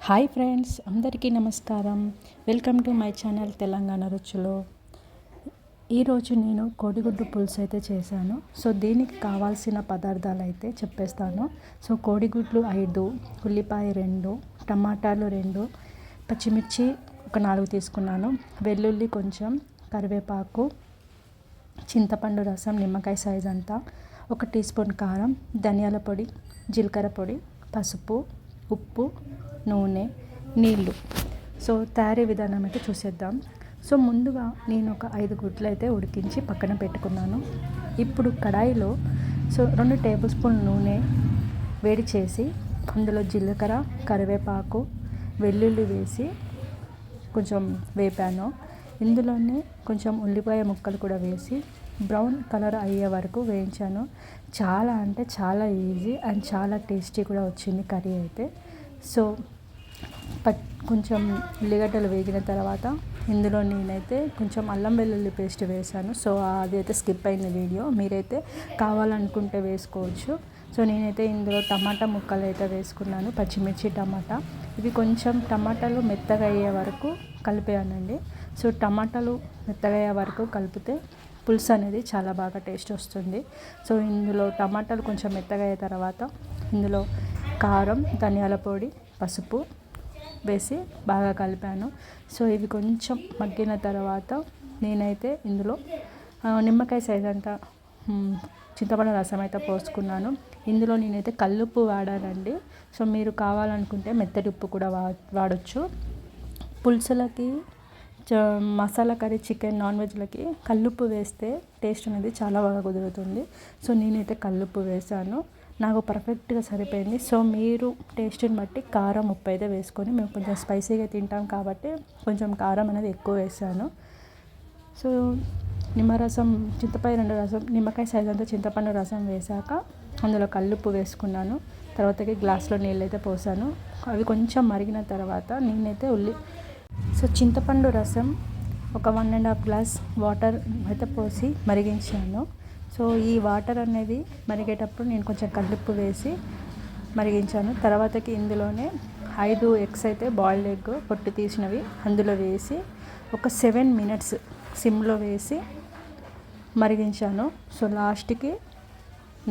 Hi friends, అందరికీ నమస్కారం. Welcome to my channel Telangana రుచులు. ఈరోజు నేను కోడిగుడ్డు పులుసు అయితే చేశాను. సో దీనికి కావాల్సిన పదార్థాలు అయితే చెప్పేస్తాను. సో కోడిగుడ్లు 5, ఉల్లిపాయ 2, టమాటాలు 2, పచ్చిమిర్చి ఒక 4 తీసుకున్నాను, వెల్లుల్లి కొంచెం, కరివేపాకు, చింతపండు రసం నిమ్మకాయ సైజ్ అంతా, 1 టీ స్పూన్ కారం, ధనియాల పొడి, జీలకర్ర పొడి, పసుపు, ఉప్పు, నూనె, నీళ్ళు. సో తయారీ విధానం అయితే చూసేద్దాం. సో ముందుగా నేను ఒక 5 గుడ్లు అయితే ఉడికించి పక్కన పెట్టుకున్నాను. ఇప్పుడు కడాయిలో 2 టేబుల్ స్పూన్ నూనె వేడి చేసి అందులో జీలకర్ర, కరివేపాకు, వెల్లుల్లి వేసి కొంచెం వేపాను. ఇందులోనే కొంచెం ఉల్లిపాయ ముక్కలు కూడా వేసి బ్రౌన్ కలర్ అయ్యే వరకు వేయించాను. చాలా అంటే చాలా ఈజీ అండ్ చాలా టేస్టీ కూడా వచ్చింది కర్రీ అయితే. సో కొంచెం ఉల్లిగడ్డలు వేగిన తర్వాత ఇందులో నేనైతే కొంచెం అల్లం వెల్లుల్లి పేస్ట్ వేసాను. సో అది అయితే స్కిప్ అయిన వీడియో, మీరైతే కావాలనుకుంటే వేసుకోవచ్చు. సో నేనైతే ఇందులో టమాటా ముక్కలు అయితే వేసుకున్నాను, పచ్చిమిర్చి, టమాటా. ఇవి కొంచెం టమాటాలు మెత్తగా అయ్యే వరకు కలిపానండి. సో టమాటాలు మెత్తగా అయ్యే వరకు కలిపితే పులుసు అనేది చాలా బాగా టేస్ట్ వస్తుంది. సో ఇందులో టమాటాలు కొంచెం మెత్తగా అయిన తర్వాత ఇందులో కారం, ధనియాల పొడి, పసుపు వేసి బాగా కలిపాను. సో ఇవి కొంచెం మగ్గిన తర్వాత నేనైతే ఇందులో నిమ్మకాయ సైజ్ అంతా చింతపండు రసం అయితే పోసుకున్నాను. ఇందులో నేనైతే కల్లుప్పు వాడానండి. సో మీరు కావాలనుకుంటే మెత్తటి ఉప్పు కూడా వాడచ్చు. పులుసులకి, మసాలా కర్రీ, చికెన్, నాన్ వెజ్లకి కల్లుప్పు వేస్తే టేస్ట్ అనేది చాలా బాగా కుదురుతుంది. సో నేనైతే కల్లుప్పు వేసాను, నాకు పర్ఫెక్ట్గా సరిపోయింది. సో మీరు టేస్ట్ని బట్టి కారం, ఉప్పు అయితే వేసుకొని, మేము కొంచెం స్పైసీగా తింటాం కాబట్టి కొంచెం కారం అనేది ఎక్కువ వేసాను. సో నిమ్మరసం, చింతపండు 2 రసం, నిమ్మకాయ సైజ్ అంతా చింతపండు రసం వేసాక అందులో కల్లుప్పు వేసుకున్నాను. తర్వాతకి గ్లాస్లో నీళ్ళు అయితే పోసాను. అవి కొంచెం మరిగిన తర్వాత నేనైతే చింతపండు రసం ఒక 1.5 గ్లాస్ వాటర్ అయితే పోసి మరిగించాను. సో ఈ వాటర్ అనేది మరిగేటప్పుడు నేను కొంచెం కల్లుప్పు వేసి మరిగించాను. తర్వాతకి ఇందులోనే 5 ఎగ్స్ అయితే బాయిల్డ్ ఎగ్ పొట్టు తీసినవి అందులో వేసి ఒక 7 మినిట్స్ సిమ్లో వేసి మరిగించాను. సో లాస్ట్కి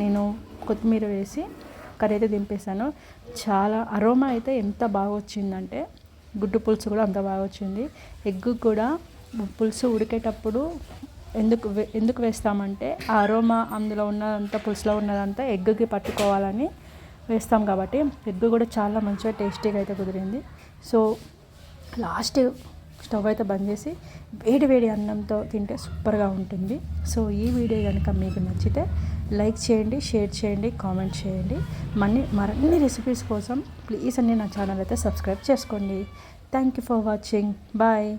నేను కొత్తిమీర వేసి కర్రీ అయితే దింపేశాను. చాలా అరోమా అయితే ఎంత బాగా వచ్చిందంటే, గుడ్డు పులుసు కూడా అంత బాగా వచ్చింది. ఎగ్ కూడా పులుసు ఉడికేటప్పుడు ఎందుకు వేస్తామంటే ఆ అరోమా అందులో ఉన్నదంతా, పులుసులో ఉన్నదంతా ఎగ్కి పట్టుకోవాలని వేస్తాం కాబట్టి ఎగ్ కూడా చాలా మంచిగా టేస్టీగా అయితే కుదిరింది. సో లాస్ట్ స్టవ్ అయితే బంద్ చేసి వేడి వేడి అన్నంతో తింటే సూపర్గా ఉంటుంది. సో ఈ వీడియో కనుక మీకు నచ్చితే లైక్ చేయండి, షేర్ చేయండి, కామెంట్ చేయండి. మరిన్ని రెసిపీస్ కోసం ప్లీజ్ అన్ని నా ఛానల్ అయితే సబ్స్క్రైబ్ చేసుకోండి. Thank you for watching. Bye.